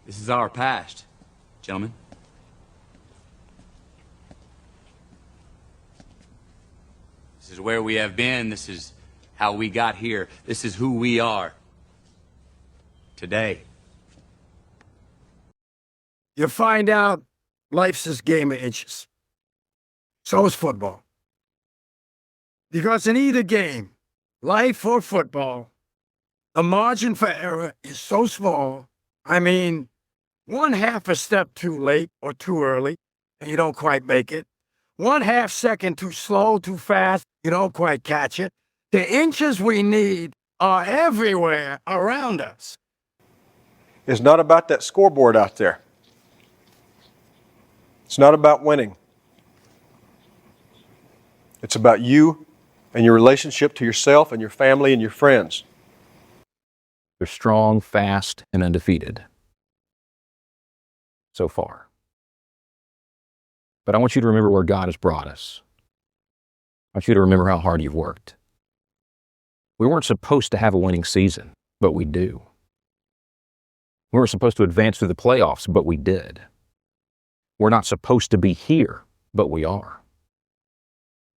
This is our past, gentlemen. This is where we have been. This is how we got here. This is who we are today. You find out life's this game of inches. So is football. Because in either game, life or football, the margin for error is so small. I mean, one half a step too late or too early, and you don't quite make it. 1/2 second too slow, too fast, you don't quite catch it. The inches we need are everywhere around us. It's not about that scoreboard out there. It's not about winning. It's about you and your relationship to yourself and your family and your friends. They're strong, fast, and undefeated. So far. But I want you to remember where God has brought us. I want you to remember how hard you've worked. We weren't supposed to have a winning season, but we do. We weren't supposed to advance through the playoffs, but we did. We're not supposed to be here, but we are.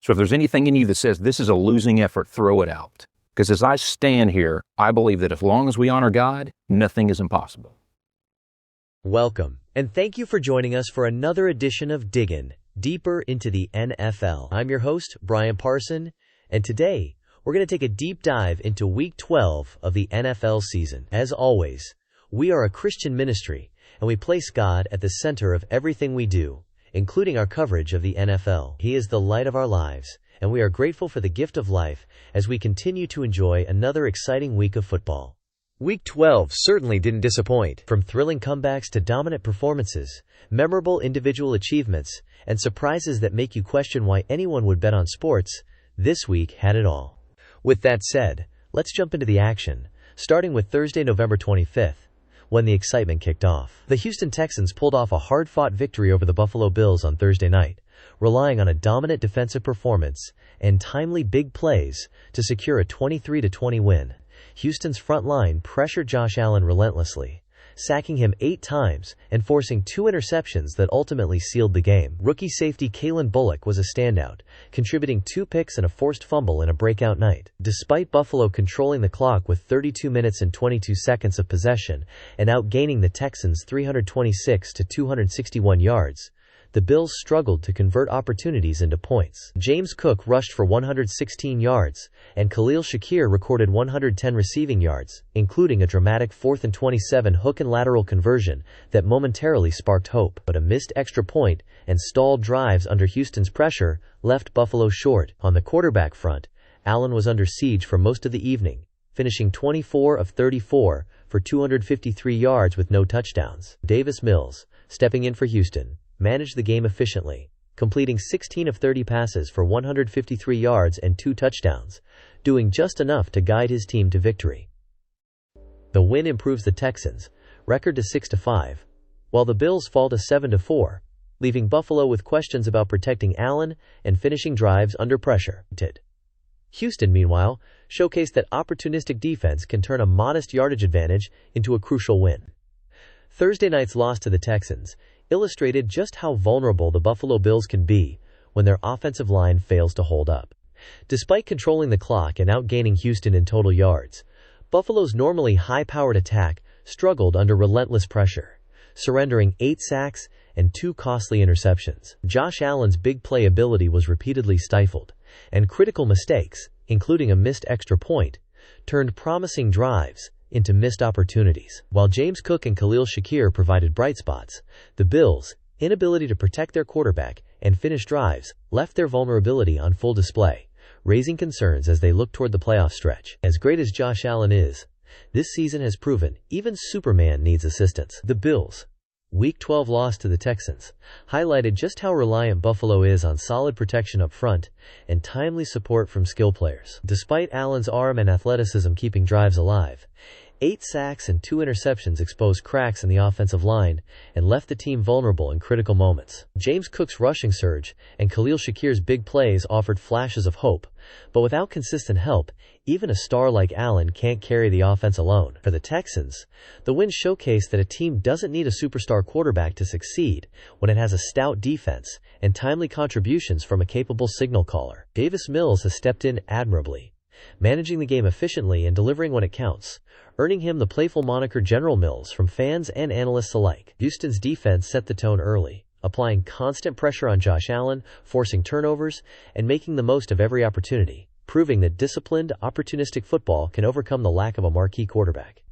So if there's anything in you that says this is a losing effort, throw it out. Because as I stand here, I believe that as long as we honor God, nothing is impossible. Welcome, and thank you for joining us for another edition of Diggin, Deeper into the NFL. I'm your host, Brian Parson, and today we're going to take a deep dive into Week 12 of the NFL season. As always, we are a Christian ministry, and we place God at the center of everything we do, including our coverage of the NFL. He is the light of our lives, and we are grateful for the gift of life as we continue to enjoy another exciting week of football. Week 12 certainly didn't disappoint. From thrilling comebacks to dominant performances, memorable individual achievements, and surprises that make you question why anyone would bet on sports, this week had it all. With that said, let's jump into the action, starting with Thursday, November 25th, when the excitement kicked off. The Houston Texans pulled off a hard-fought victory over the Buffalo Bills on Thursday night, relying on a dominant defensive performance and timely big plays to secure a 23-20 win. Houston's front line pressured Josh Allen relentlessly, sacking him 8 times and forcing 2 interceptions that ultimately sealed the game. Rookie safety Kalen Bullock was a standout, contributing 2 picks and a forced fumble in a breakout night. Despite Buffalo controlling the clock with 32 minutes and 22 seconds of possession and outgaining the Texans 326 to 261 yards, the Bills struggled to convert opportunities into points. James Cook rushed for 116 yards, and Khalil Shakir recorded 110 receiving yards, including a dramatic 4th and 27 hook and lateral conversion that momentarily sparked hope. But a missed extra point and stalled drives under Houston's pressure left Buffalo short. On the quarterback front, Allen was under siege for most of the evening, finishing 24 of 34 for 253 yards with no touchdowns. Davis Mills, stepping in for Houston, managed the game efficiently, completing 16 of 30 passes for 153 yards and 2 touchdowns, doing just enough to guide his team to victory. The win improves the Texans' record to 6-5, while the Bills fall to 7-4, leaving Buffalo with questions about protecting Allen and finishing drives under pressure. Houston, meanwhile, showcased that opportunistic defense can turn a modest yardage advantage into a crucial win. Thursday night's loss to the Texans illustrated just how vulnerable the Buffalo Bills can be when their offensive line fails to hold up. Despite controlling the clock and outgaining Houston in total yards, Buffalo's normally high-powered attack struggled under relentless pressure, surrendering 8 sacks and 2 costly interceptions. Josh Allen's big play ability was repeatedly stifled, and critical mistakes, including a missed extra point, turned promising drives into missed opportunities. While James Cook and Khalil Shakir provided bright spots, the Bills' inability to protect their quarterback and finish drives left their vulnerability on full display, raising concerns as they look toward the playoff stretch. As great as Josh Allen is, this season has proven even Superman needs assistance. The Bills' Week 12 loss to the Texans highlighted just how reliant Buffalo is on solid protection up front and timely support from skill players. Despite Allen's arm and athleticism keeping drives alive, 8 sacks and 2 interceptions exposed cracks in the offensive line and left the team vulnerable in critical moments. James Cook's rushing surge and Khalil Shakir's big plays offered flashes of hope, but without consistent help, even a star like Allen can't carry the offense alone. For the Texans, the win showcased that a team doesn't need a superstar quarterback to succeed when it has a stout defense and timely contributions from a capable signal caller. Davis Mills has stepped in admirably, managing the game efficiently and delivering when it counts, earning him the playful moniker General Mills from fans and analysts alike. Houston's defense set the tone early, applying constant pressure on Josh Allen, forcing turnovers, and making the most of every opportunity, proving that disciplined, opportunistic football can overcome the lack of a marquee quarterback.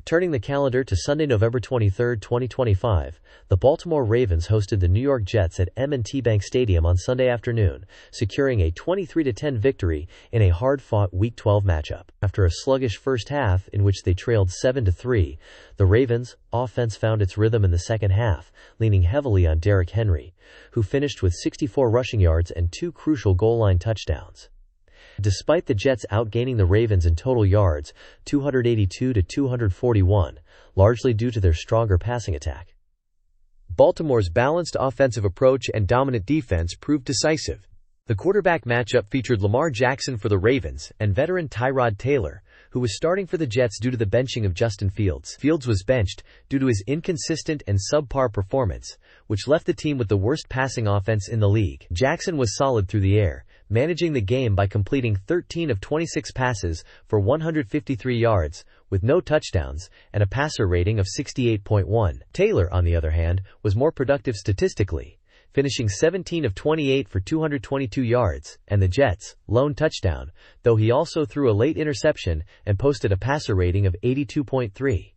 Turning the calendar to Sunday, November 23, 2025, the Baltimore Ravens hosted the New York Jets at M&T Bank Stadium on Sunday afternoon, securing a 23-10 victory in a hard-fought Week 12 matchup. After a sluggish first half in which they trailed 7-3, the Ravens' offense found its rhythm in the second half, leaning heavily on Derrick Henry, who finished with 64 rushing yards and 2 crucial goal-line touchdowns. Despite the Jets outgaining the Ravens in total yards, 282 to 241, largely due to their stronger passing attack, Baltimore's balanced offensive approach and dominant defense proved decisive. The quarterback matchup featured Lamar Jackson for the Ravens and veteran Tyrod Taylor, who was starting for the Jets due to the benching of Justin Fields. Fields was benched due to his inconsistent and subpar performance, which left the team with the worst passing offense in the league. Jackson was solid through the air, managing the game by completing 13 of 26 passes for 153 yards, with no touchdowns, and a passer rating of 68.1. Taylor, on the other hand, was more productive statistically, finishing 17 of 28 for 222 yards, and the Jets' lone touchdown, though he also threw a late interception and posted a passer rating of 82.3.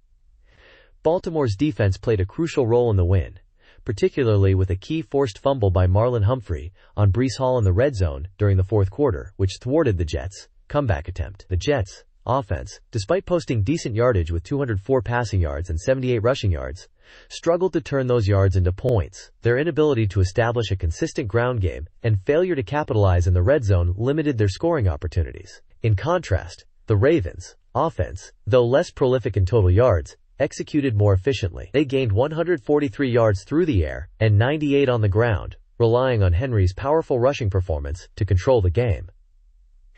Baltimore's defense played a crucial role in the win, particularly with a key forced fumble by Marlon Humphrey on Breece Hall in the red zone during the fourth quarter, which thwarted the Jets' comeback attempt. The Jets' offense, despite posting decent yardage with 204 passing yards and 78 rushing yards, struggled to turn those yards into points. Their inability to establish a consistent ground game and failure to capitalize in the red zone limited their scoring opportunities. In contrast, the Ravens' offense, though less prolific in total yards, executed more efficiently. They gained 143 yards through the air and 98 on the ground, relying on Henry's powerful rushing performance to control the game.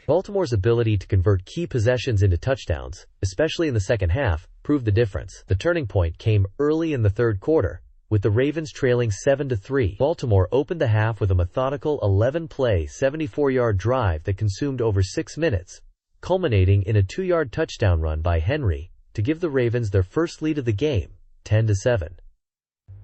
Baltimore's ability to convert key possessions into touchdowns, especially in the second half, proved the difference. The turning point came early in the third quarter, with the Ravens trailing 7-3. Baltimore opened the half with a methodical 11-play, 74-yard drive that consumed over 6 minutes, culminating in a 2-yard touchdown run by Henry to give the Ravens their first lead of the game, 10-7.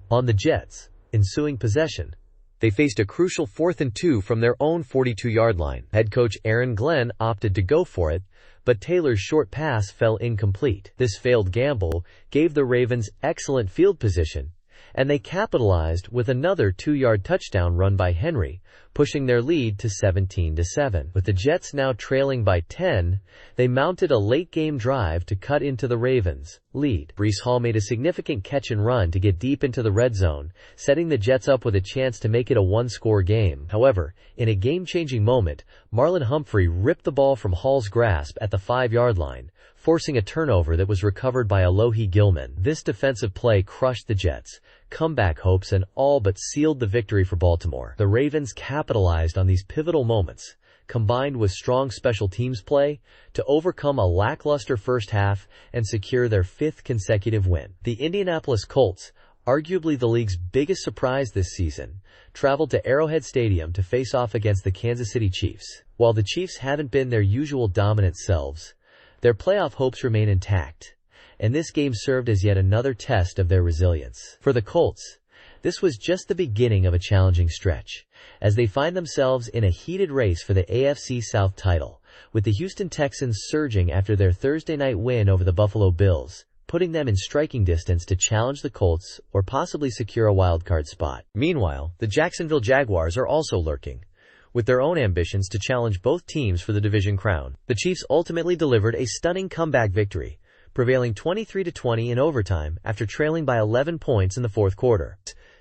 On the Jets' ensuing possession, they faced a crucial 4th and 2 from their own 42-yard line. Head coach Aaron Glenn opted to go for it, but Taylor's short pass fell incomplete. This failed gamble gave the Ravens excellent field position, and they capitalized with another 2-yard touchdown run by Henry, pushing their lead to 17-7. With the Jets now trailing by 10, they mounted a late-game drive to cut into the Ravens' lead. Breece Hall made a significant catch and run to get deep into the red zone, setting the Jets up with a chance to make it a one-score game. However, in a game-changing moment, Marlon Humphrey ripped the ball from Hall's grasp at the 5-yard line, forcing a turnover that was recovered by Alohi Gilman. This defensive play crushed the Jets' comeback hopes and all but sealed the victory for Baltimore. The Ravens capitalized on these pivotal moments, combined with strong special teams play, to overcome a lackluster first half and secure their 5th consecutive win. The Indianapolis Colts, arguably the league's biggest surprise this season, traveled to Arrowhead Stadium to face off against the Kansas City Chiefs. While the Chiefs haven't been their usual dominant selves, their playoff hopes remain intact, and this game served as yet another test of their resilience. For the Colts, this was just the beginning of a challenging stretch, as they find themselves in a heated race for the AFC South title, with the Houston Texans surging after their Thursday night win over the Buffalo Bills, putting them in striking distance to challenge the Colts or possibly secure a wildcard spot. Meanwhile, the Jacksonville Jaguars are also lurking, with their own ambitions to challenge both teams for the division crown. The Chiefs ultimately delivered a stunning comeback victory, prevailing 23-20 in overtime after trailing by 11 points in the fourth quarter.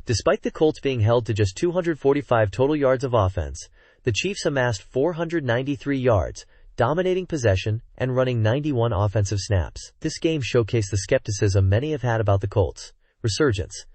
Despite the Colts being held to just 245 total yards of offense, the Chiefs amassed 493 yards, dominating possession and running 91 offensive snaps. This game showcased the skepticism many have had about the Colts' resurgence,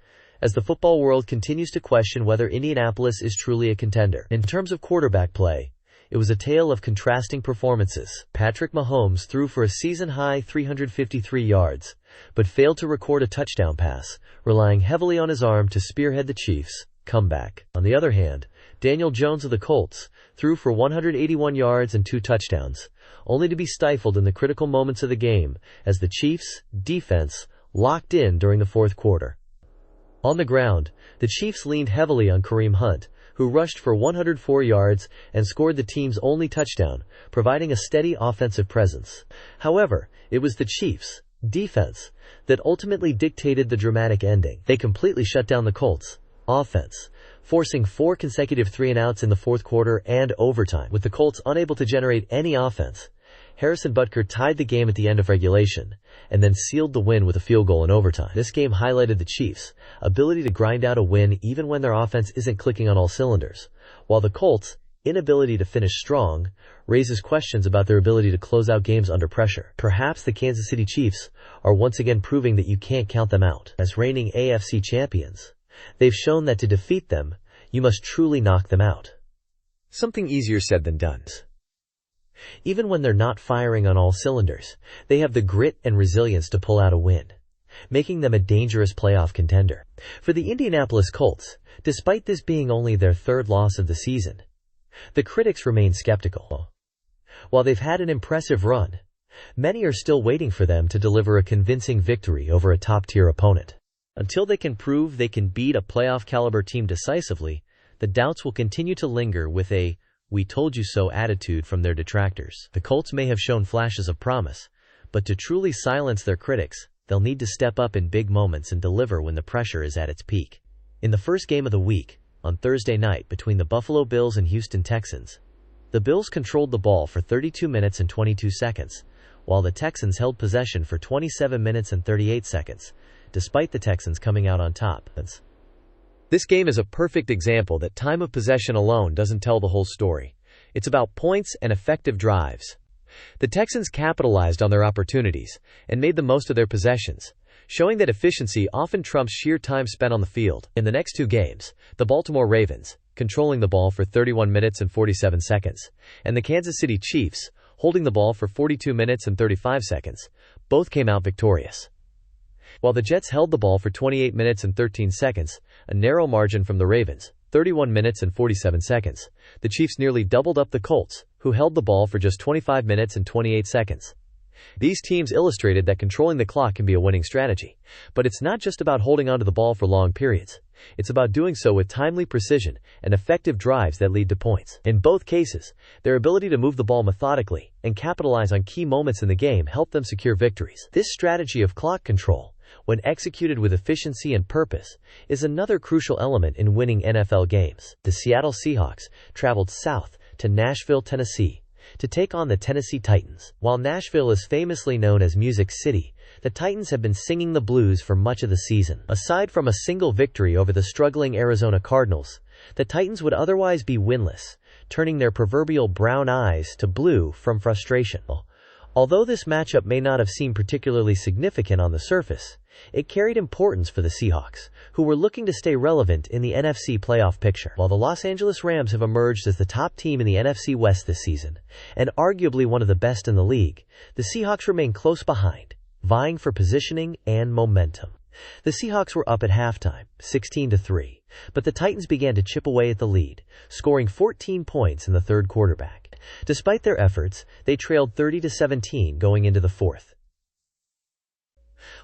as the football world continues to question whether Indianapolis is truly a contender. In terms of quarterback play, it was a tale of contrasting performances. Patrick Mahomes threw for a season-high 353 yards, but failed to record a touchdown pass, relying heavily on his arm to spearhead the Chiefs' comeback. On the other hand, Daniel Jones of the Colts threw for 181 yards and 2 touchdowns, only to be stifled in the critical moments of the game as the Chiefs' defense locked in during the fourth quarter. On the ground, the Chiefs leaned heavily on Kareem Hunt, who rushed for 104 yards and scored the team's only touchdown, providing a steady offensive presence. However, it was the Chiefs' defense that ultimately dictated the dramatic ending. They completely shut down the Colts' offense, forcing 4 consecutive 3-and-outs in the fourth quarter and overtime. With the Colts unable to generate any offense, Harrison Butker tied the game at the end of regulation and then sealed the win with a field goal in overtime. This game highlighted the Chiefs' ability to grind out a win even when their offense isn't clicking on all cylinders, while the Colts' inability to finish strong raises questions about their ability to close out games under pressure. Perhaps the Kansas City Chiefs are once again proving that you can't count them out. As reigning AFC champions, they've shown that to defeat them, you must truly knock them out. Something easier said than done. Even when they're not firing on all cylinders, they have the grit and resilience to pull out a win, making them a dangerous playoff contender. For the Indianapolis Colts, despite this being only their 3rd loss of the season, the critics remain skeptical. While they've had an impressive run, many are still waiting for them to deliver a convincing victory over a top-tier opponent. Until they can prove they can beat a playoff-caliber team decisively, the doubts will continue to linger with a "we told you so" attitude from their detractors. The Colts may have shown flashes of promise, but to truly silence their critics, they'll need to step up in big moments and deliver when the pressure is at its peak. In the first game of the week, on Thursday night between the Buffalo Bills and Houston Texans, the Bills controlled the ball for 32 minutes and 22 seconds, while the Texans held possession for 27 minutes and 38 seconds, despite the Texans coming out on top. This game is a perfect example that time of possession alone doesn't tell the whole story. It's about points and effective drives. The Texans capitalized on their opportunities and made the most of their possessions, showing that efficiency often trumps sheer time spent on the field. In the next 2 games, the Baltimore Ravens, controlling the ball for 31 minutes and 47 seconds, and the Kansas City Chiefs, holding the ball for 42 minutes and 35 seconds, both came out victorious. While the Jets held the ball for 28 minutes and 13 seconds, a narrow margin from the Ravens, 31 minutes and 47 seconds, the Chiefs nearly doubled up the Colts, who held the ball for just 25 minutes and 28 seconds. These teams illustrated that controlling the clock can be a winning strategy. But it's not just about holding onto the ball for long periods. It's about doing so with timely precision and effective drives that lead to points. In both cases, their ability to move the ball methodically and capitalize on key moments in the game helped them secure victories. This strategy of clock control, when executed with efficiency and purpose, is another crucial element in winning NFL games. The Seattle Seahawks traveled south to Nashville, Tennessee, to take on the Tennessee Titans. While Nashville is famously known as Music City, the Titans have been singing the blues for much of the season. Aside from a single victory over the struggling Arizona Cardinals, the Titans would otherwise be winless, turning their proverbial brown eyes to blue from frustration. Although this matchup may not have seemed particularly significant on the surface, it carried importance for the Seahawks, who were looking to stay relevant in the NFC playoff picture. While the Los Angeles Rams have emerged as the top team in the NFC West this season, and arguably one of the best in the league, the Seahawks remain close behind, vying for positioning and momentum. The Seahawks were up at halftime, 16-3, but the Titans began to chip away at the lead, scoring 14 points in the third quarterback. Despite their efforts, they trailed 30-17 going into the fourth.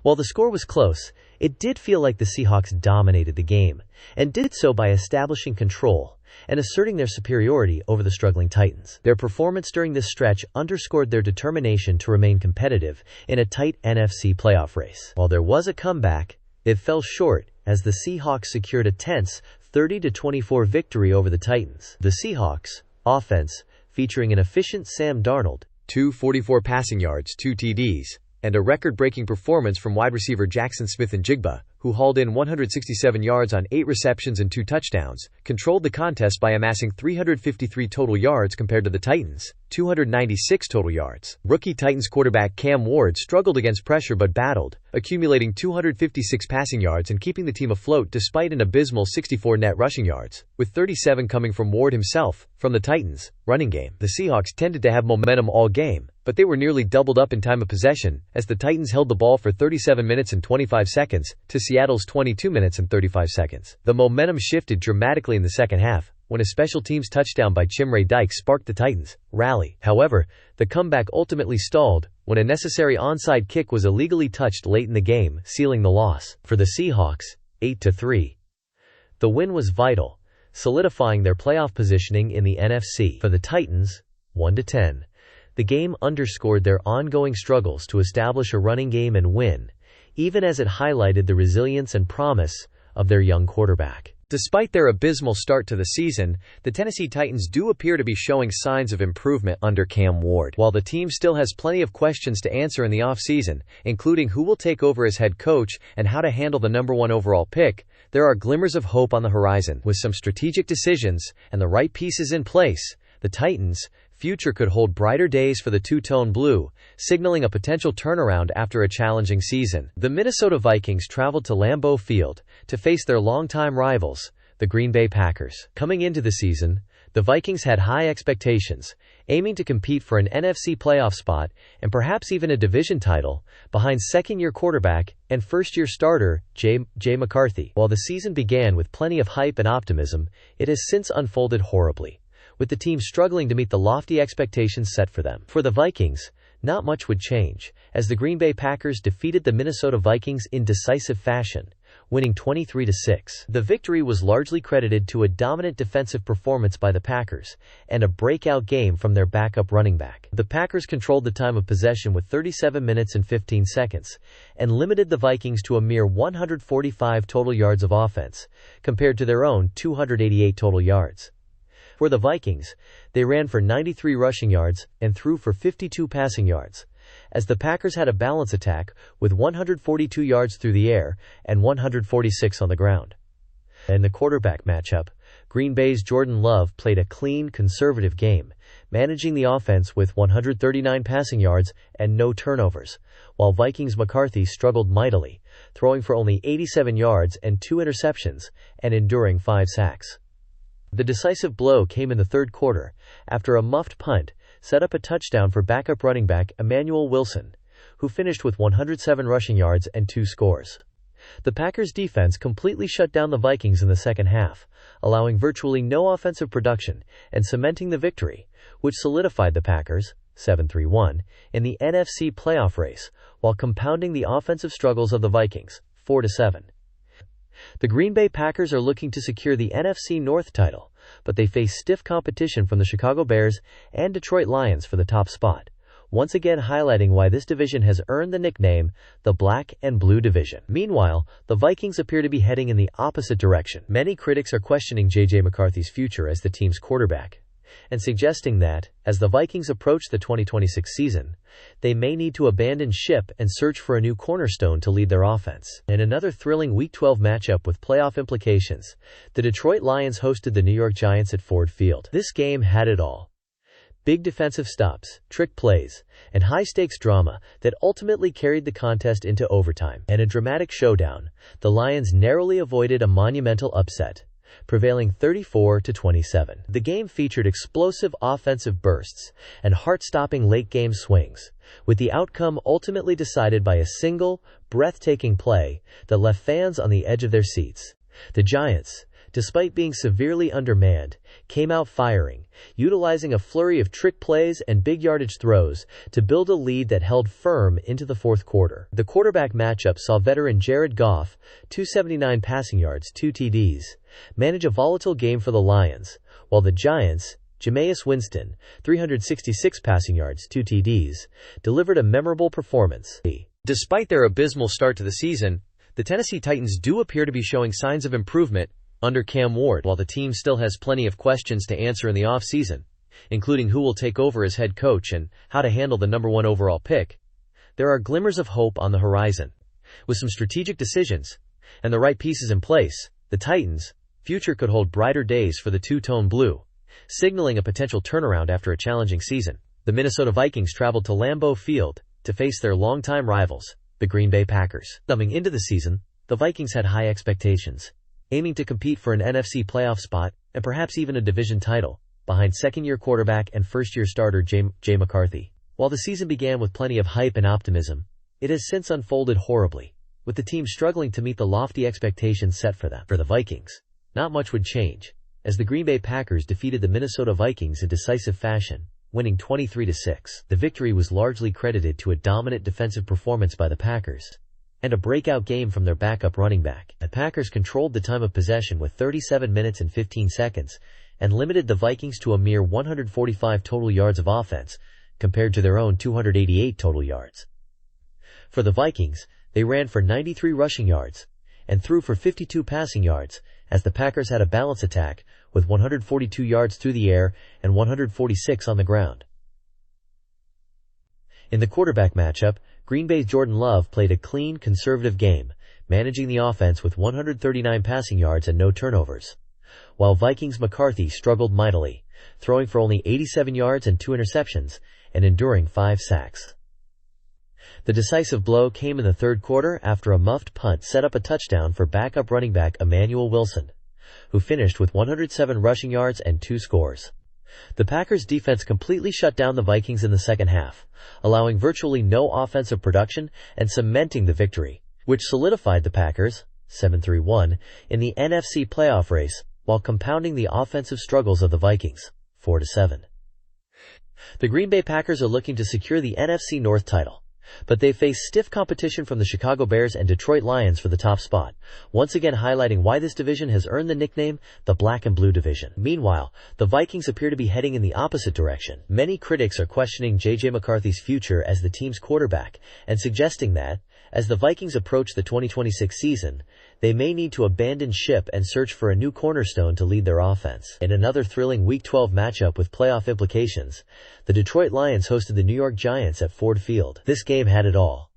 While the score was close, it did feel like the Seahawks dominated the game, and did so by establishing control and asserting their superiority over the struggling Titans. Their performance during this stretch underscored their determination to remain competitive in a tight NFC playoff race. While there was a comeback, it fell short as the Seahawks secured a tense 30-24 victory over the Titans. The Seahawks' offense, featuring an efficient Sam Darnold, 244 passing yards, 2 TDs, and a record-breaking performance from wide receiver Jackson Smith-Njigba, who who hauled in 167 yards on 8 receptions and 2 touchdowns, controlled the contest by amassing 353 total yards compared to the Titans' 296 total yards. Rookie Titans quarterback Cam Ward struggled against pressure but battled, accumulating 256 passing yards and keeping the team afloat despite an abysmal 64 net rushing yards, with 37 coming from Ward himself. From the Titans' running game, the Seahawks tended to have momentum all game, but they were nearly doubled up in time of possession as the Titans held the ball for 37 minutes and 25 seconds to Seattle's 22 minutes and 35 seconds. The momentum shifted dramatically in the second half when a special teams touchdown by Chimere Dykes sparked the Titans' rally. However, the comeback ultimately stalled when a necessary onside kick was illegally touched late in the game, sealing the loss. For the Seahawks, 8-3. The win was vital, solidifying their playoff positioning in the NFC. For the Titans, 1-10. The game underscored their ongoing struggles to establish a running game and win, even as it highlighted the resilience and promise of their young quarterback. Despite their abysmal start to the season, the Tennessee Titans do appear to be showing signs of improvement under Cam Ward. While the team still has plenty of questions to answer in the offseason, including who will take over as head coach and how to handle the #1 overall pick, there are glimmers of hope on the horizon. With some strategic decisions and the right pieces in place, the Titans' future could hold brighter days for the two-tone blue, signaling a potential turnaround after a challenging season. The Minnesota Vikings traveled to Lambeau Field to face their longtime rivals, the Green Bay Packers. Coming into the season, the Vikings had high expectations, aiming to compete for an NFC playoff spot and perhaps even a division title, behind second-year quarterback and first-year starter J. McCarthy. While the season began with plenty of hype and optimism, it has since unfolded horribly, with the team struggling to meet the lofty expectations set for them. For the Vikings, not much would change, as the Green Bay Packers defeated the Minnesota Vikings in decisive fashion, winning 23-6. The victory was largely credited to a dominant defensive performance by the Packers and a breakout game from their backup running back. The Packers controlled the time of possession with 37 minutes and 15 seconds and limited the Vikings to a mere 145 total yards of offense, compared to their own 288 total yards. For the Vikings, they ran for 93 rushing yards and threw for 52 passing yards, as the Packers had a balance attack with 142 yards through the air and 146 on the ground. In the quarterback matchup, Green Bay's Jordan Love played a clean, conservative game, managing the offense with 139 passing yards and no turnovers, while Vikings' McCarthy struggled mightily, throwing for only 87 yards and 2 interceptions and enduring 5 sacks. The decisive blow came in the third quarter, after a muffed punt set up a touchdown for backup running back Emmanuel Wilson, who finished with 107 rushing yards and 2 scores. The Packers' defense completely shut down the Vikings in the second half, allowing virtually no offensive production and cementing the victory, which solidified the Packers, 7-3-1, in the NFC playoff race, while compounding the offensive struggles of the Vikings, 4-7. The Green Bay Packers are looking to secure the NFC North title, but they face stiff competition from the Chicago Bears and Detroit Lions for the top spot, once again highlighting why this division has earned the nickname the Black and Blue Division. Meanwhile, the Vikings appear to be heading in the opposite direction. Many critics are questioning J.J. McCarthy's future as the team's quarterback, and suggesting that, as the Vikings approach the 2026 season, they may need to abandon ship and search for a new cornerstone to lead their offense. In another thrilling Week 12 matchup with playoff implications, the Detroit Lions hosted the New York Giants at Ford Field. This game had it all: big defensive stops, trick plays, and high-stakes drama that ultimately carried the contest into overtime. In a dramatic showdown, the Lions narrowly avoided a monumental upset, prevailing 34-27. The game featured explosive offensive bursts and heart-stopping late-game swings, with the outcome ultimately decided by a single, breathtaking play that left fans on the edge of their seats. The Giants, despite being severely undermanned, came out firing, utilizing a flurry of trick plays and big yardage throws to build a lead that held firm into the fourth quarter. The quarterback matchup saw veteran Jared Goff, 279 passing yards, 2 TDs, manage a volatile game for the Lions, while the Giants, Jameis Winston, 366 passing yards, 2 TDs, delivered a memorable performance. Despite their abysmal start to the season, the Tennessee Titans do appear to be showing signs of improvement under Cam Ward. While the team still has plenty of questions to answer in the offseason, including who will take over as head coach and how to handle the #1 overall pick, there are glimmers of hope on the horizon. With some strategic decisions and the right pieces in place, the Titans' future could hold brighter days for the two-tone blue, signaling a potential turnaround after a challenging season. The Minnesota Vikings traveled to Lambeau Field to face their longtime rivals, the Green Bay Packers. Coming into the season, the Vikings had high expectations, aiming to compete for an NFC playoff spot and perhaps even a division title, behind second-year quarterback and first-year starter Jay McCarthy. While the season began with plenty of hype and optimism, it has since unfolded horribly, with the team struggling to meet the lofty expectations set for them. For the Vikings, not much would change, as the Green Bay Packers defeated the Minnesota Vikings in decisive fashion, winning 23-6. The victory was largely credited to a dominant defensive performance by the Packers and a breakout game from their backup running back. The Packers controlled the time of possession with 37 minutes and 15 seconds and limited the Vikings to a mere 145 total yards of offense compared to their own 288 total yards. For the Vikings, they ran for 93 rushing yards and threw for 52 passing yards, as the Packers had a balanced attack with 142 yards through the air and 146 on the ground. In the quarterback matchup, Green Bay's Jordan Love played a clean, conservative game, managing the offense with 139 passing yards and no turnovers, while Vikings' McCarthy struggled mightily, throwing for only 87 yards and 2 interceptions and enduring 5 sacks. The decisive blow came in the third quarter after a muffed punt set up a touchdown for backup running back Emmanuel Wilson, who finished with 107 rushing yards and 2 scores. The Packers' defense completely shut down the Vikings in the second half, allowing virtually no offensive production and cementing the victory, which solidified the Packers, 7-3-1, in the NFC playoff race, while compounding the offensive struggles of the Vikings, 4-7. The Green Bay Packers are looking to secure the NFC North title, but they face stiff competition from the Chicago Bears and Detroit Lions for the top spot, once again highlighting why this division has earned the nickname the Black and Blue Division. Meanwhile, the Vikings appear to be heading in the opposite direction. Many critics are questioning J.J. McCarthy's future as the team's quarterback and suggesting that, as the Vikings approach the 2026 season, they may need to abandon ship and search for a new cornerstone to lead their offense. In another thrilling Week 12 matchup with playoff implications, the Detroit Lions hosted the New York Giants at Ford Field. This game had it all: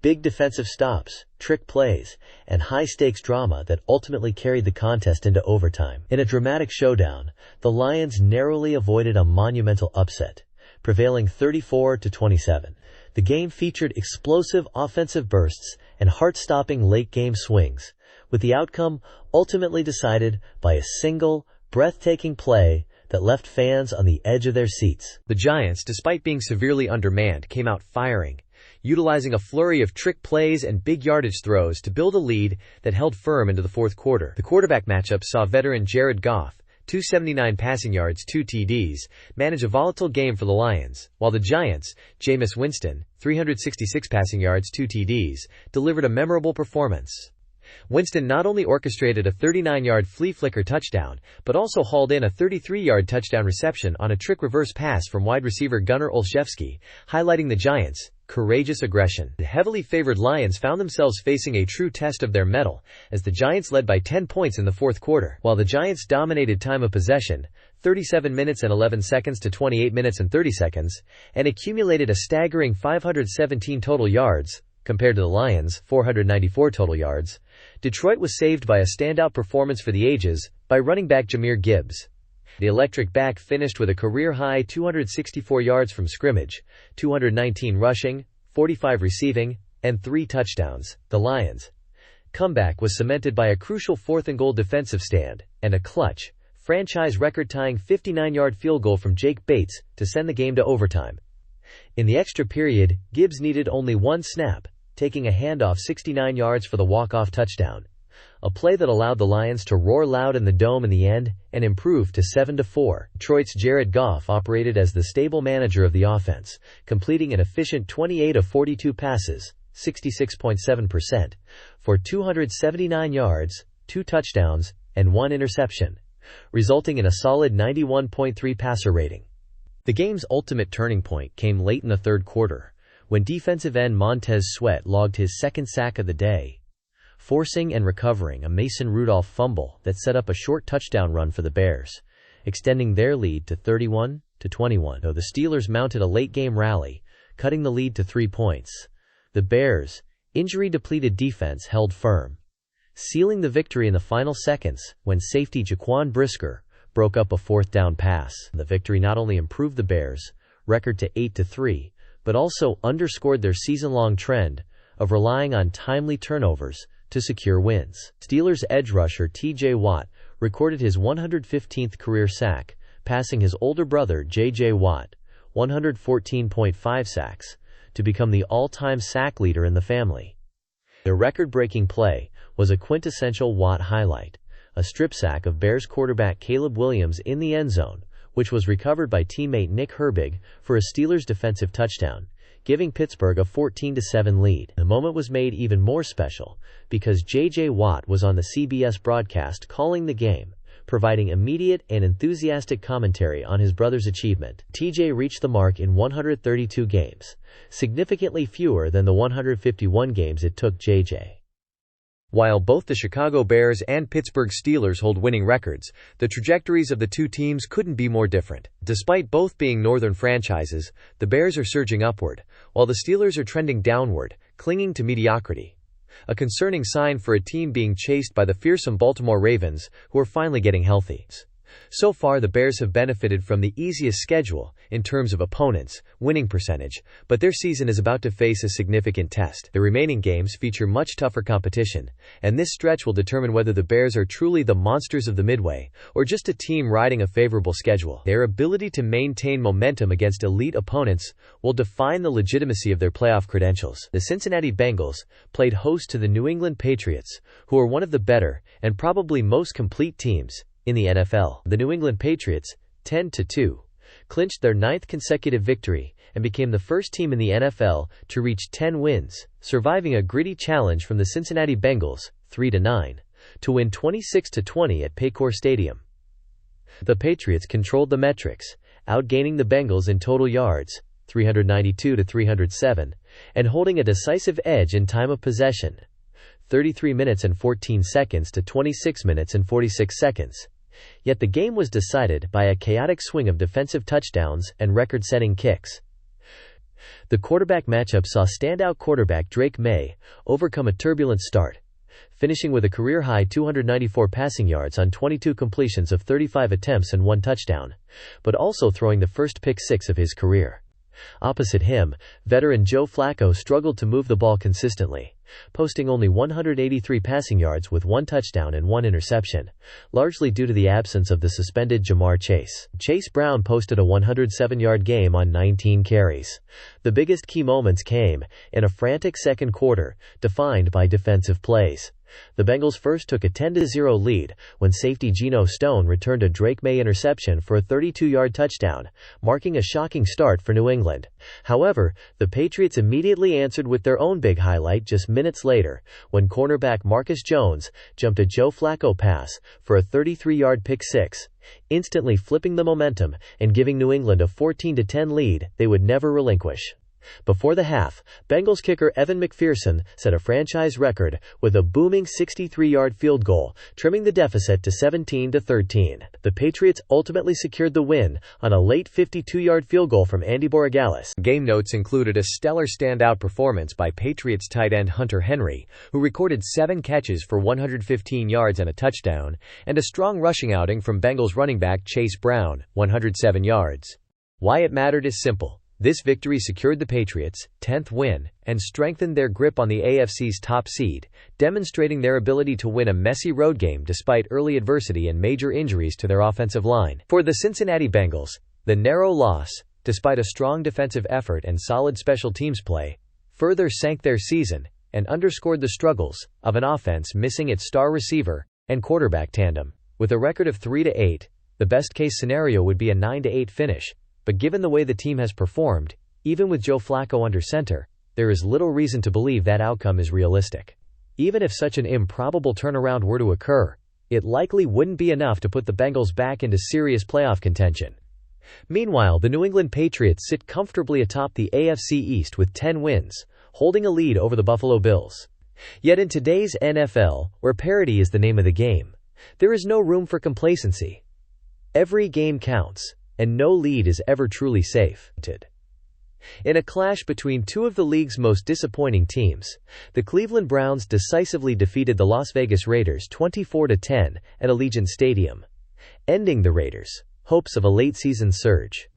big defensive stops, trick plays, and high-stakes drama that ultimately carried the contest into overtime. In a dramatic showdown, the Lions narrowly avoided a monumental upset, prevailing 34-27. The game featured explosive offensive bursts and heart-stopping late-game swings, with the outcome ultimately decided by a single, breathtaking play that left fans on the edge of their seats. The Giants, despite being severely undermanned, came out firing, utilizing a flurry of trick plays and big yardage throws to build a lead that held firm into the fourth quarter. The quarterback matchup saw veteran Jared Goff, 279 passing yards, 2 TDs, manage a volatile game for the Lions, while the Giants, Jameis Winston, 366 passing yards, 2 TDs, delivered a memorable performance. Winston not only orchestrated a 39-yard flea flicker touchdown, but also hauled in a 33-yard touchdown reception on a trick reverse pass from wide receiver Gunnar Olszewski, highlighting the Giants' courageous aggression. The heavily favored Lions found themselves facing a true test of their mettle, as the Giants led by 10 points in the fourth quarter. While the Giants dominated time of possession, 37 minutes and 11 seconds to 28 minutes and 30 seconds, and accumulated a staggering 517 total yards, compared to the Lions' 494 total yards, Detroit was saved by a standout performance for the ages by running back Jahmyr Gibbs. The electric back finished with a career-high 264 yards from scrimmage, 219 rushing, 45 receiving, and 3 touchdowns. The Lions' comeback was cemented by a crucial fourth-and-goal defensive stand and a clutch, franchise record-tying 59-yard field goal from Jake Bates to send the game to overtime. In the extra period, Gibbs needed only 1 snap, taking a handoff 69 yards for the walk-off touchdown, a play that allowed the Lions to roar loud in the Dome in the end and improve to 7-4. Detroit's Jared Goff operated as the stable manager of the offense, completing an efficient 28 of 42 passes, 66.7%, for 279 yards, 2 touchdowns, and 1 interception, resulting in a solid 91.3 passer rating. The game's ultimate turning point came late in the third quarter, when defensive end Montez Sweat logged his second sack of the day, forcing and recovering a Mason Rudolph fumble that set up a short touchdown run for the Bears, extending their lead to 31-21. Though the Steelers mounted a late-game rally, cutting the lead to 3 points, the Bears' injury-depleted defense held firm, sealing the victory in the final seconds when safety Jaquan Brisker broke up a fourth down pass. The victory not only improved the Bears' record to 8-3, but also underscored their season-long trend of relying on timely turnovers to secure wins. Steelers edge rusher T.J. Watt recorded his 115th career sack, passing his older brother J.J. Watt, 114.5 sacks, to become the all-time sack leader in the family. The record-breaking play was a quintessential Watt highlight, a strip sack of Bears quarterback Caleb Williams in the end zone, which was recovered by teammate Nick Herbig for a Steelers defensive touchdown, giving Pittsburgh a 14-7 lead. The moment was made even more special because J.J. Watt was on the CBS broadcast calling the game, providing immediate and enthusiastic commentary on his brother's achievement. TJ reached the mark in 132 games, significantly fewer than the 151 games it took JJ. While both the Chicago Bears and Pittsburgh Steelers hold winning records, the trajectories of the two teams couldn't be more different. Despite both being northern franchises, the Bears are surging upward, while the Steelers are trending downward, clinging to mediocrity. A concerning sign for a team being chased by the fearsome Baltimore Ravens, who are finally getting healthy. So far, the Bears have benefited from the easiest schedule in terms of opponents' winning percentage, but their season is about to face a significant test. The remaining games feature much tougher competition, and this stretch will determine whether the Bears are truly the monsters of the Midway or just a team riding a favorable schedule. Their ability to maintain momentum against elite opponents will define the legitimacy of their playoff credentials. The Cincinnati Bengals played host to the New England Patriots, who are one of the better and probably most complete teams in the NFL. The New England Patriots, 10-2, clinched their 9th consecutive victory and became the first team in the NFL to reach 10 wins, surviving a gritty challenge from the Cincinnati Bengals, 3-9, to win 26-20 at Paycor Stadium. The Patriots controlled the metrics, outgaining the Bengals in total yards, 392-307, and holding a decisive edge in time of possession, 33 minutes and 14 seconds to 26 minutes and 46 seconds. Yet the game was decided by a chaotic swing of defensive touchdowns and record-setting kicks. The quarterback matchup saw standout quarterback Drake May overcome a turbulent start, finishing with a career-high 294 passing yards on 22 completions of 35 attempts and 1 touchdown, but also throwing the first pick six of his career. Opposite him, veteran Joe Flacco struggled to move the ball consistently, posting only 183 passing yards with 1 touchdown and 1 interception, largely due to the absence of the suspended Jamar Chase. Chase Brown posted a 107-yard game on 19 carries. The biggest key moments came in a frantic second quarter, defined by defensive plays. The Bengals first took a 10-0 lead when safety Geno Stone returned a Drake May interception for a 32-yard touchdown, marking a shocking start for New England. However, the Patriots immediately answered with their own big highlight just minutes later, when cornerback Marcus Jones jumped a Joe Flacco pass for a 33-yard pick six, instantly flipping the momentum and giving New England a 14-10 lead they would never relinquish. Before the half, Bengals kicker Evan McPherson set a franchise record with a booming 63-yard field goal, trimming the deficit to 17-13. The Patriots ultimately secured the win on a late 52-yard field goal from Andy Borregales. Game notes included a stellar standout performance by Patriots tight end Hunter Henry, who recorded 7 catches for 115 yards and a touchdown, and a strong rushing outing from Bengals running back Chase Brown, 107 yards. Why it mattered is simple. This victory secured the Patriots' 10th win and strengthened their grip on the AFC's top seed, demonstrating their ability to win a messy road game despite early adversity and major injuries to their offensive line. For the Cincinnati Bengals, the narrow loss, despite a strong defensive effort and solid special teams play, further sank their season and underscored the struggles of an offense missing its star receiver and quarterback tandem. With a record of 3-8, the best-case scenario would be a 9-8 finish. But given the way the team has performed, even with Joe Flacco under center, there is little reason to believe that outcome is realistic. Even if such an improbable turnaround were to occur, it likely wouldn't be enough to put the Bengals back into serious playoff contention. Meanwhile, the New England Patriots sit comfortably atop the AFC East with 10 wins, holding a lead over the Buffalo Bills. Yet in today's NFL, where parity is the name of the game, there is no room for complacency. Every game counts, and no lead is ever truly safe. In a clash between two of the league's most disappointing teams, the Cleveland Browns decisively defeated the Las Vegas Raiders 24-10 at Allegiant Stadium, ending the Raiders' hopes of a late-season surge.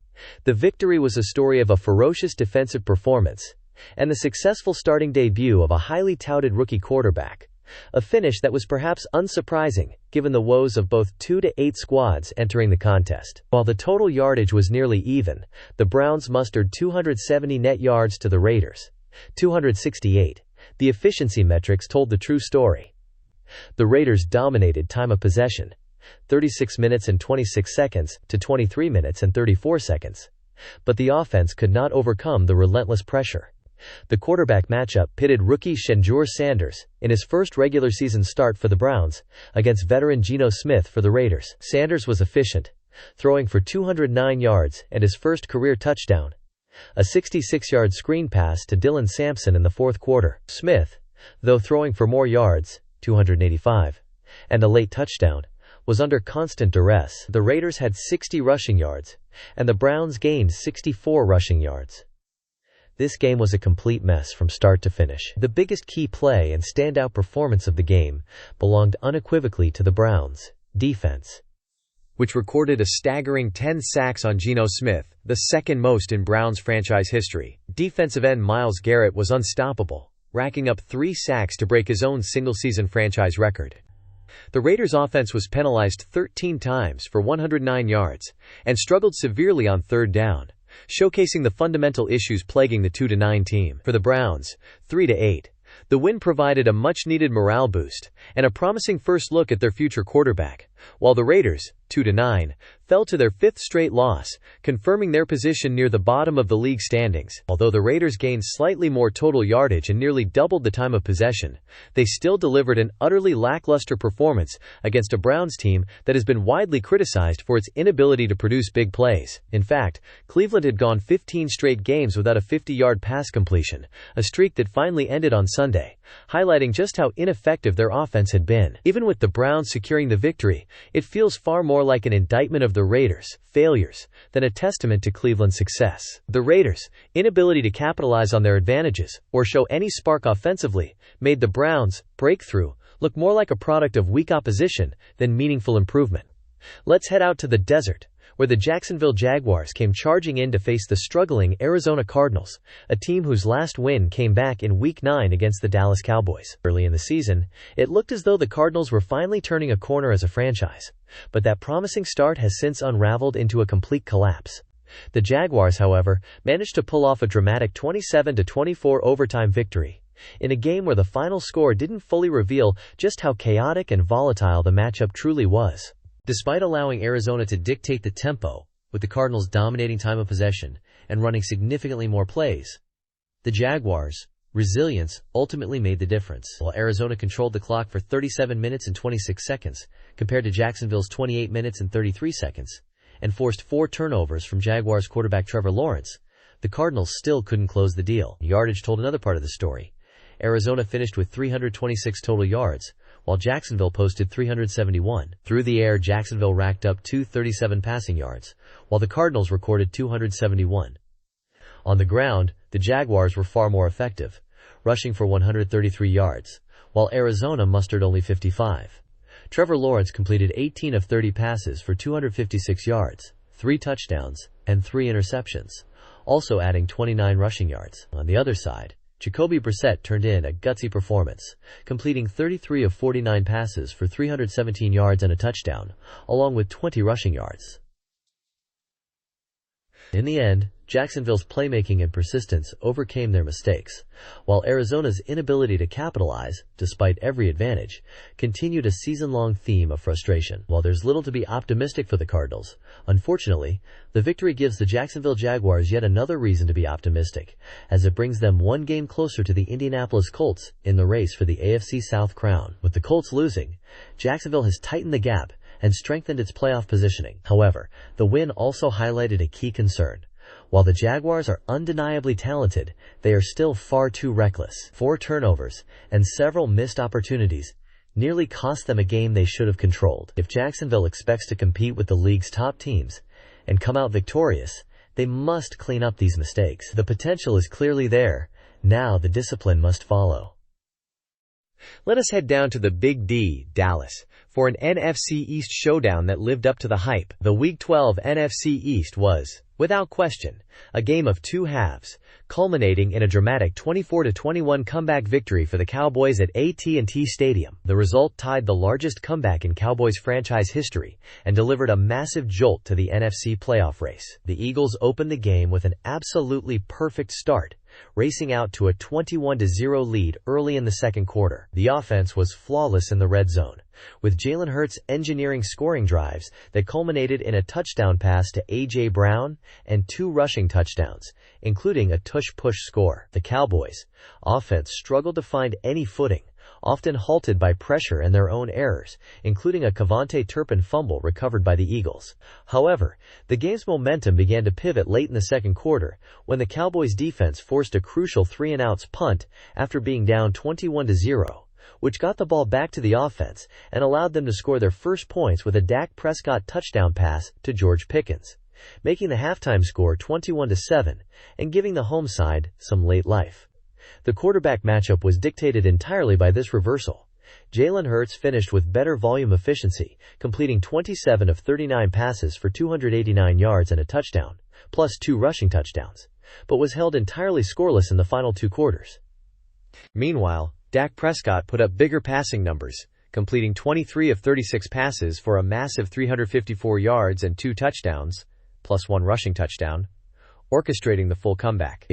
The victory was a story of a ferocious defensive performance and the successful starting debut of a highly touted rookie quarterback, a finish that was perhaps unsurprising given the woes of both 2-8 squads entering the contest. While the total yardage was nearly even, the Browns mustered 270 net yards to the Raiders' 268. The efficiency metrics told the true story. The Raiders dominated time of possession, 36 minutes and 26 seconds to 23 minutes and 34 seconds. But the offense could not overcome the relentless pressure. The quarterback matchup pitted rookie Shedeur Sanders, in his first regular season start for the Browns, against veteran Geno Smith for the Raiders. Sanders was efficient, throwing for 209 yards and his first career touchdown, a 66-yard screen pass to Dylan Sampson in the fourth quarter. Smith, though throwing for more yards, 285, and a late touchdown, was under constant duress. The Raiders had 60 rushing yards, and the Browns gained 64 rushing yards. This game was a complete mess from start to finish. The biggest key play and standout performance of the game belonged unequivocally to the Browns' defense, which recorded a staggering 10 sacks on Geno Smith, the second most in Browns franchise history. Defensive end Myles Garrett was unstoppable, racking up 3 sacks to break his own single-season franchise record. The Raiders' offense was penalized 13 times for 109 yards and struggled severely on third down, showcasing the fundamental issues plaguing the 2-9 team. For the Browns, 3-8, the win provided a much-needed morale boost and a promising first look at their future quarterback, while the Raiders, 2-9, fell to their 5th straight loss, confirming their position near the bottom of the league standings. Although the Raiders gained slightly more total yardage and nearly doubled the time of possession, they still delivered an utterly lackluster performance against a Browns team that has been widely criticized for its inability to produce big plays. In fact, Cleveland had gone 15 straight games without a 50-yard pass completion, a streak that finally ended on Sunday, highlighting just how ineffective their offense had been. Even with the Browns securing the victory, it feels far more like an indictment of the Raiders' failures than a testament to Cleveland's success. The Raiders' inability to capitalize on their advantages or show any spark offensively made the Browns' breakthrough look more like a product of weak opposition than meaningful improvement. Let's head out to the desert, where the Jacksonville Jaguars came charging in to face the struggling Arizona Cardinals, a team whose last win came back in Week 9 against the Dallas Cowboys. Early in the season, it looked as though the Cardinals were finally turning a corner as a franchise, but that promising start has since unraveled into a complete collapse. The Jaguars, however, managed to pull off a dramatic 27-24 overtime victory, in a game where the final score didn't fully reveal just how chaotic and volatile the matchup truly was. Despite allowing Arizona to dictate the tempo, with the Cardinals dominating time of possession and running significantly more plays, the Jaguars' resilience ultimately made the difference. While Arizona controlled the clock for 37 minutes and 26 seconds, compared to Jacksonville's 28 minutes and 33 seconds, and forced 4 turnovers from Jaguars quarterback Trevor Lawrence, the Cardinals still couldn't close the deal. Yardage told another part of the story. Arizona finished with 326 total yards, while Jacksonville posted 371. Through the air, Jacksonville racked up 237 passing yards, while the Cardinals recorded 271. On the ground, the Jaguars were far more effective, rushing for 133 yards, while Arizona mustered only 55. Trevor Lawrence completed 18 of 30 passes for 256 yards, 3 touchdowns, and 3 interceptions, also adding 29 rushing yards. On the other side, Jacoby Brissett turned in a gutsy performance, completing 33 of 49 passes for 317 yards and a touchdown, along with 20 rushing yards. In the end, Jacksonville's playmaking and persistence overcame their mistakes, while Arizona's inability to capitalize, despite every advantage, continued a season-long theme of frustration. While there's little to be optimistic for the Cardinals, unfortunately, the victory gives the Jacksonville Jaguars yet another reason to be optimistic, as it brings them one game closer to the Indianapolis Colts in the race for the AFC South crown. With the Colts losing, Jacksonville has tightened the gap and strengthened its playoff positioning. However, the win also highlighted a key concern. While the Jaguars are undeniably talented, they are still far too reckless. 4 turnovers and several missed opportunities nearly cost them a game they should have controlled. If Jacksonville expects to compete with the league's top teams and come out victorious, They must clean up these mistakes. The potential is clearly there. Now the discipline must follow. Let us head down to the Big D, Dallas, for an NFC East showdown that lived up to the hype. The Week 12 NFC East was, without question, a game of two halves, culminating in a dramatic 24-21 comeback victory for the Cowboys at AT&T Stadium. The result tied the largest comeback in Cowboys franchise history and delivered a massive jolt to the NFC playoff race. The Eagles opened the game with an absolutely perfect start, racing out to a 21-0 lead early in the second quarter. The offense was flawless in the red zone, with Jalen Hurts engineering scoring drives that culminated in a touchdown pass to A.J. Brown and 2 rushing touchdowns, including a tush-push score. The Cowboys' offense struggled to find any footing, often halted by pressure and their own errors, including a Cavante Turpin fumble recovered by the Eagles. However, the game's momentum began to pivot late in the second quarter when the Cowboys' defense forced a crucial 3-and-outs punt after being down 21-0, which got the ball back to the offense and allowed them to score their first points with a Dak Prescott touchdown pass to George Pickens, making the halftime score 21-7 and giving the home side some late life. The quarterback matchup was dictated entirely by this reversal. Jalen Hurts finished with better volume efficiency, completing 27 of 39 passes for 289 yards and a touchdown, plus 2 rushing touchdowns, but was held entirely scoreless in the final 2 quarters. Meanwhile, Dak Prescott put up bigger passing numbers, completing 23 of 36 passes for a massive 354 yards and 2 touchdowns, plus 1 rushing touchdown, orchestrating the full comeback.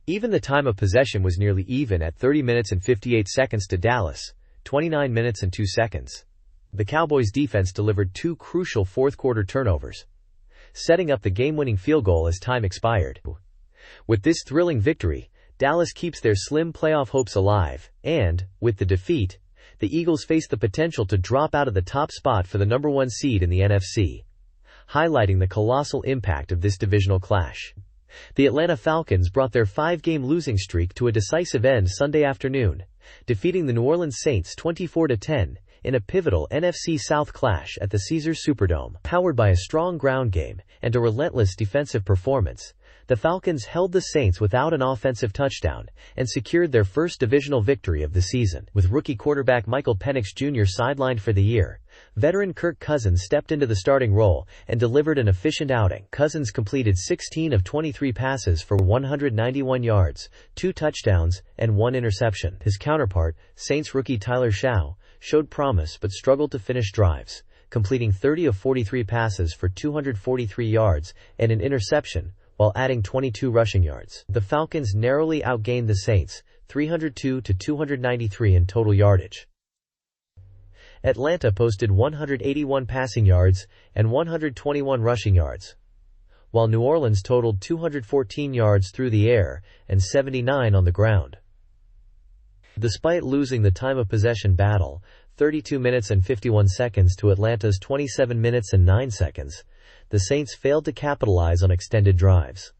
Even the time of possession was nearly even at 30 minutes and 58 seconds to Dallas, 29 minutes and 2 seconds. The Cowboys' defense delivered 2 crucial fourth-quarter turnovers, setting up the game-winning field goal as time expired. With this thrilling victory, Dallas keeps their slim playoff hopes alive, and, with the defeat, the Eagles face the potential to drop out of the top spot for the number 1 seed in the NFC, highlighting the colossal impact of this divisional clash. The Atlanta Falcons brought their 5-game losing streak to a decisive end Sunday afternoon, defeating the New Orleans Saints 24-10 in a pivotal NFC South clash at the Caesars Superdome. Powered by a strong ground game and a relentless defensive performance, the Falcons held the Saints without an offensive touchdown and secured their first divisional victory of the season. With rookie quarterback Michael Penix Jr. sidelined for the year, veteran Kirk Cousins stepped into the starting role and delivered an efficient outing. Cousins completed 16 of 23 passes for 191 yards, 2 touchdowns, and 1 interception. His counterpart, Saints rookie Tyler Shaw, showed promise but struggled to finish drives, completing 30 of 43 passes for 243 yards and an interception, while adding 22 rushing yards. The Falcons narrowly outgained the Saints, 302-293 in total yardage. Atlanta posted 181 passing yards and 121 rushing yards, while New Orleans totaled 214 yards through the air and 79 on the ground. Despite losing the time of possession battle, 32 minutes and 51 seconds to Atlanta's 27 minutes and 9 seconds, the Saints failed to capitalize on extended drives.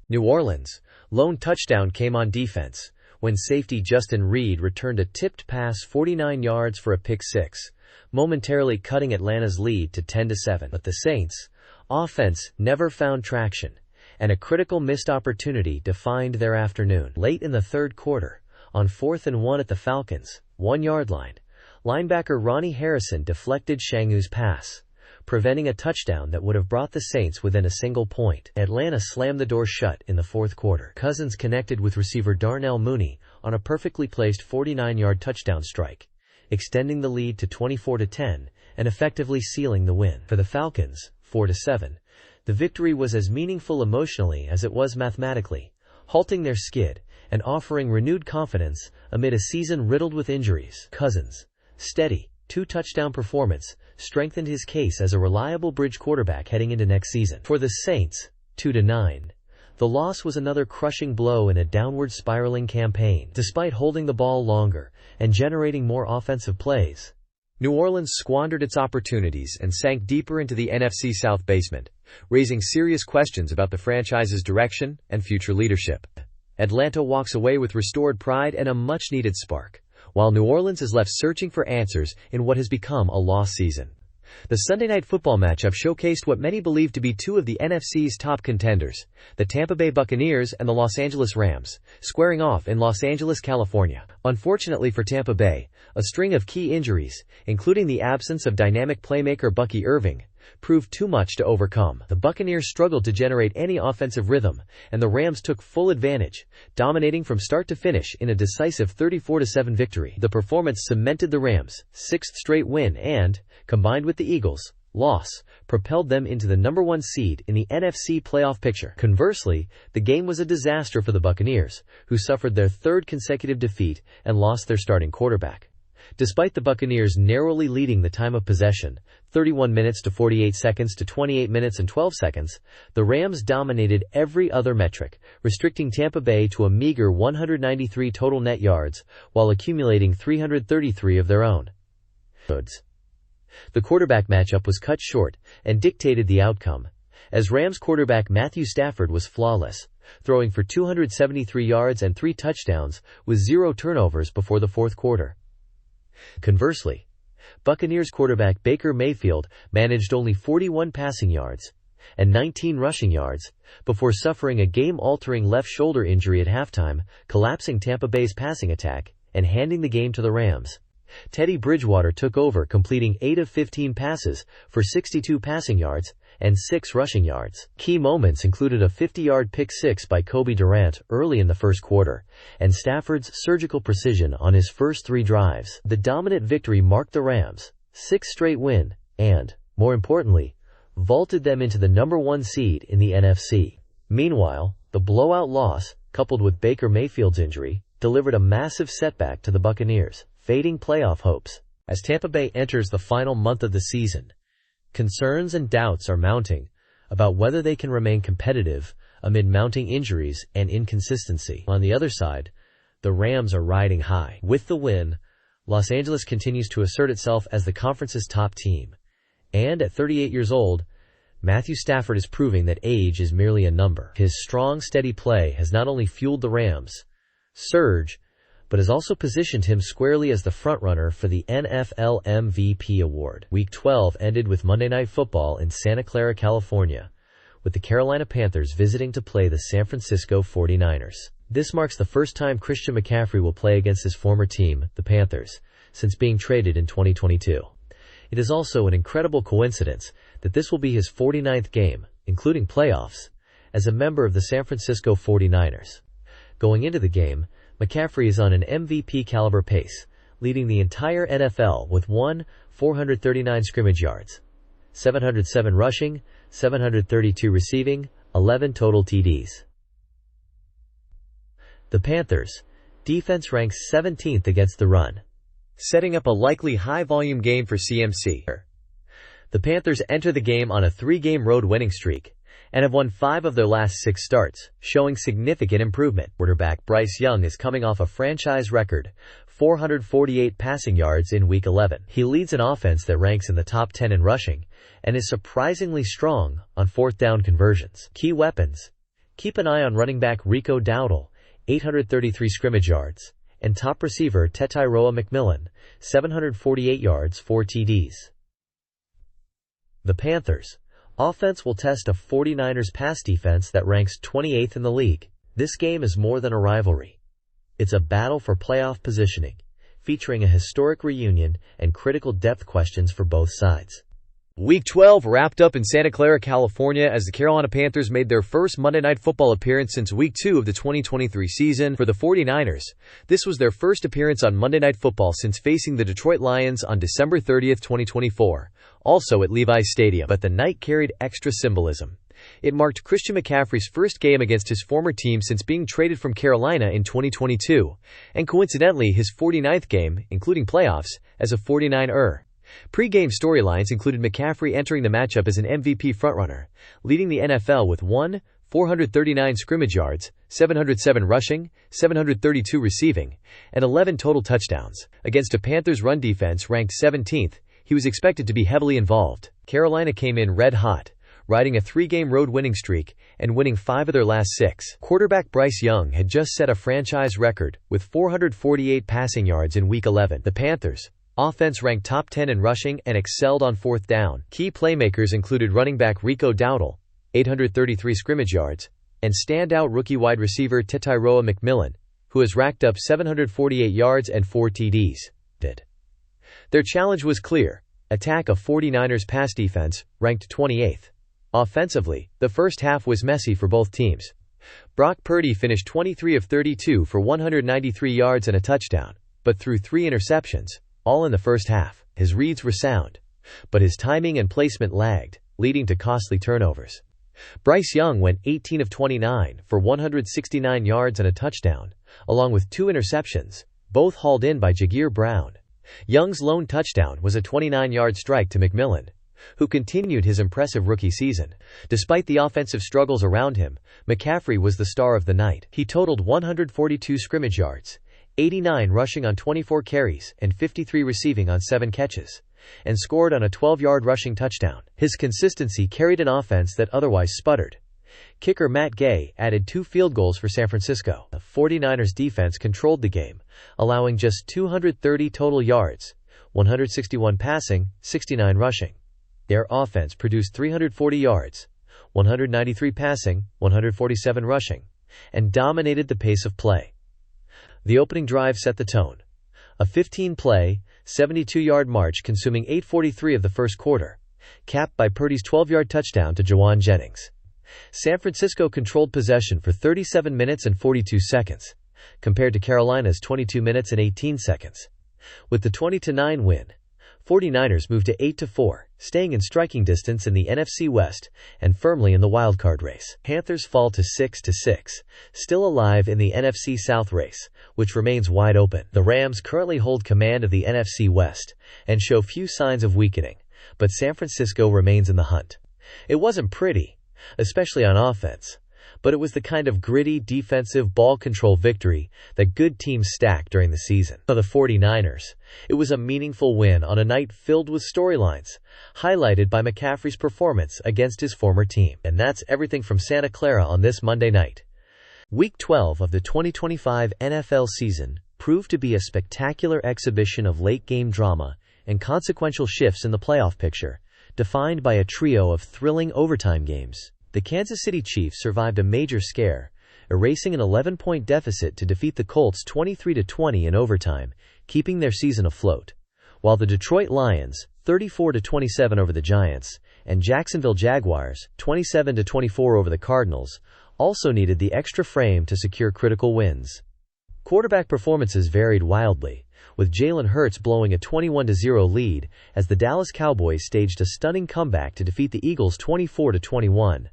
New Orleans' lone touchdown came on defense, when safety Justin Reed returned a tipped pass 49 yards for a pick-six, momentarily cutting Atlanta's lead to 10-7. But the Saints' offense never found traction, and a critical missed opportunity defined their afternoon. Late in the third quarter, on 4th and 1 at the Falcons' 1-yard line, linebacker Ronnie Harrison deflected Shangu's pass, preventing a touchdown that would have brought the Saints within a single point. Atlanta slammed the door shut in the fourth quarter. Cousins connected with receiver Darnell Mooney on a perfectly placed 49-yard touchdown strike, extending the lead to 24-10 and effectively sealing the win. For the Falcons, 4-7, the victory was as meaningful emotionally as it was mathematically, halting their skid and offering renewed confidence amid a season riddled with injuries. Cousins' steady 2-touchdown performance strengthened his case as a reliable bridge quarterback heading into next season. For the Saints, 2-9, the loss was another crushing blow in a downward spiraling campaign. Despite holding the ball longer and generating more offensive plays, New Orleans squandered its opportunities and sank deeper into the NFC South basement, raising serious questions about the franchise's direction and future leadership. Atlanta walks away with restored pride and a much-needed spark, while New Orleans is left searching for answers in what has become a lost season. The Sunday Night Football matchup showcased what many believe to be two of the NFC's top contenders, the Tampa Bay Buccaneers and the Los Angeles Rams, squaring off in Los Angeles, California. Unfortunately for Tampa Bay, a string of key injuries, including the absence of dynamic playmaker Bucky Irving, proved too much to overcome. The Buccaneers struggled to generate any offensive rhythm, and the Rams took full advantage, dominating from start to finish in a decisive 34-7 victory. The performance cemented the Rams' sixth straight win and, combined with the Eagles' loss, propelled them into the number 1 seed in the NFC playoff picture. Conversely, the game was a disaster for the Buccaneers, who suffered their third consecutive defeat and lost their starting quarterback. Despite the Buccaneers narrowly leading the time of possession, 31 minutes to 48 seconds to 28 minutes and 12 seconds, the Rams dominated every other metric, restricting Tampa Bay to a meager 193 total net yards while accumulating 333 of their own. The quarterback matchup was cut short and dictated the outcome, as Rams quarterback Matthew Stafford was flawless, throwing for 273 yards and 3 touchdowns with 0 turnovers before the fourth quarter. Conversely, Buccaneers quarterback Baker Mayfield managed only 41 passing yards and 19 rushing yards before suffering a game-altering left shoulder injury at halftime, collapsing Tampa Bay's passing attack and handing the game to the Rams. Teddy Bridgewater took over, completing 8 of 15 passes for 62 passing yards and 6 rushing yards. Key moments included a 50-yard pick-six by Kobe Durant early in the first quarter, and Stafford's surgical precision on his first 3 drives. The dominant victory marked the Rams' 6th straight win and, more importantly, vaulted them into the number 1 seed in the NFC. Meanwhile, the blowout loss, coupled with Baker Mayfield's injury, delivered a massive setback to the Buccaneers' fading playoff hopes. As Tampa Bay enters the final month of the season, concerns and doubts are mounting about whether they can remain competitive amid mounting injuries and inconsistency. On the other side, the Rams are riding high. With the win, Los Angeles continues to assert itself as the conference's top team. And at 38 years old, Matthew Stafford is proving that age is merely a number. His strong, steady play has not only fueled the Rams' surge, but has also positioned him squarely as the frontrunner for the NFL MVP award. Week 12 ended with Monday Night Football in Santa Clara, California, with the Carolina Panthers visiting to play the San Francisco 49ers. This marks the first time Christian McCaffrey will play against his former team, the Panthers, since being traded in 2022. It is also an incredible coincidence that this will be his 49th game, including playoffs, as a member of the San Francisco 49ers. Going into the game, McCaffrey is on an MVP-caliber pace, leading the entire NFL with 439 scrimmage yards, 707 rushing, 732 receiving, 11 total TDs. The Panthers' defense ranks 17th against the run, setting up a likely high-volume game for CMC. The Panthers enter the game on a 3-game road winning streak and have won 5 of their last 6 starts, showing significant improvement. Quarterback Bryce Young is coming off a franchise record 448 passing yards in Week 11. He leads an offense that ranks in the top 10 in rushing and is surprisingly strong on 4th down conversions. Key weapons: keep an eye on running back Rico Dowdle, 833 scrimmage yards, and top receiver Tetairoa McMillan, 748 yards, 4 TDs. The Panthers' offense will test a 49ers pass defense that ranks 28th in the league. This game is more than a rivalry. It's a battle for playoff positioning, featuring a historic reunion and critical depth questions for both sides. Week 12 wrapped up in Santa Clara, California, as the Carolina Panthers made their first Monday Night Football appearance since Week 2 of the 2023 season. For the 49ers, this was their first appearance on Monday Night Football since facing the Detroit Lions on December 30, 2024, also at Levi's Stadium. But the night carried extra symbolism. It marked Christian McCaffrey's first game against his former team since being traded from Carolina in 2022, and coincidentally his 49th game, including playoffs, as a 49er. Pre-game storylines included McCaffrey entering the matchup as an MVP frontrunner, leading the NFL with 439 scrimmage yards, 707 rushing, 732 receiving, and 11 total touchdowns. Against a Panthers run defense ranked 17th, he was expected to be heavily involved. Carolina came in red hot, riding a 3-game road winning streak and winning 5 of their last 6. Quarterback Bryce Young had just set a franchise record with 448 passing yards in Week 11. The Panthers, Offense ranked top 10 in rushing and excelled on fourth down. Key playmakers included running back Rico Dowdle, 833 scrimmage yards, and standout rookie wide receiver Tetairoa McMillan, who has racked up 748 yards and 4 TDs. Their challenge was clear: attack a 49ers pass defense, ranked 28th. Offensively, the first half was messy for both teams. Brock Purdy finished 23 of 32 for 193 yards and a touchdown, but threw 3 interceptions, all in the first half. His reads were sound, but his timing and placement lagged, leading to costly turnovers. Bryce Young went 18 of 29 for 169 yards and a touchdown, along with 2 interceptions, both hauled in by Jaguar Brown. Young's lone touchdown was a 29-yard strike to McMillan, who continued his impressive rookie season. Despite the offensive struggles around him, McCaffrey was the star of the night. He totaled 142 scrimmage yards, 89 rushing on 24 carries, and 53 receiving on 7 catches, and scored on a 12-yard rushing touchdown. His consistency carried an offense that otherwise sputtered. Kicker Matt Gay added 2 field goals for San Francisco. The 49ers defense controlled the game, allowing just 230 total yards, 161 passing, 69 rushing. Their offense produced 340 yards, 193 passing, 147 rushing, and dominated the pace of play. The opening drive set the tone. A 15-play, 72-yard march consuming 8:43 of the first quarter, capped by Purdy's 12-yard touchdown to Jawan Jennings. San Francisco controlled possession for 37 minutes and 42 seconds, compared to Carolina's 22 minutes and 18 seconds. With the 20-9 win, 49ers moved to 8-4, staying in striking distance in the NFC West and firmly in the wildcard race. Panthers fall to 6-6, still alive in the NFC South race, which remains wide open. The Rams currently hold command of the NFC West and show few signs of weakening, but San Francisco remains in the hunt. It wasn't pretty, especially on offense, but it was the kind of gritty, defensive, ball control victory that good teams stack during the season. For the 49ers, it was a meaningful win on a night filled with storylines, highlighted by McCaffrey's performance against his former team. And that's everything from Santa Clara on this Monday night. Week 12 of the 2025 NFL season proved to be a spectacular exhibition of late-game drama and consequential shifts in the playoff picture, defined by a trio of thrilling overtime games. The Kansas City Chiefs survived a major scare, erasing an 11-point deficit to defeat the Colts 23-20 in overtime, keeping their season afloat, while the Detroit Lions, 34-27 over the Giants, and Jacksonville Jaguars, 27-24 over the Cardinals, also needed the extra frame to secure critical wins. Quarterback performances varied wildly, with Jalen Hurts blowing a 21-0 lead as the Dallas Cowboys staged a stunning comeback to defeat the Eagles 24-21,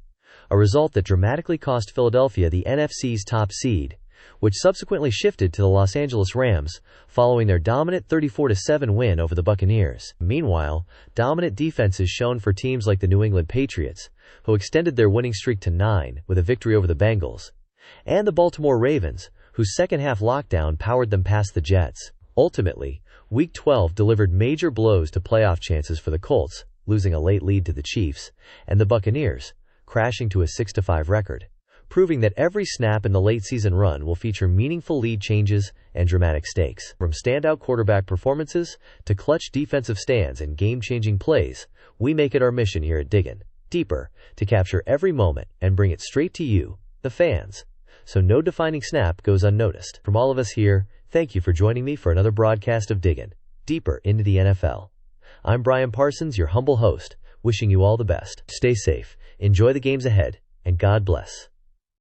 a result that dramatically cost Philadelphia the NFC's top seed, which subsequently shifted to the Los Angeles Rams following their dominant 34-7 win over the Buccaneers. Meanwhile, dominant defenses shone for teams like the New England Patriots, who extended their winning streak to 9 with a victory over the Bengals, and the Baltimore Ravens, whose second-half lockdown powered them past the Jets. Ultimately, Week 12 delivered major blows to playoff chances for the Colts, losing a late lead to the Chiefs, and the Buccaneers, crashing to a 6-5 record, proving that every snap in the late-season run will feature meaningful lead changes and dramatic stakes. From standout quarterback performances to clutch defensive stands and game-changing plays, we make it our mission here at Diggin' Deeper to capture every moment and bring it straight to you, the fans, so no defining snap goes unnoticed. From all of us here, thank you for joining me for another broadcast of Diggin' Deeper into the NFL. I'm Brian Parsons, your humble host, wishing you all the best. Stay safe, enjoy the games ahead, and God bless.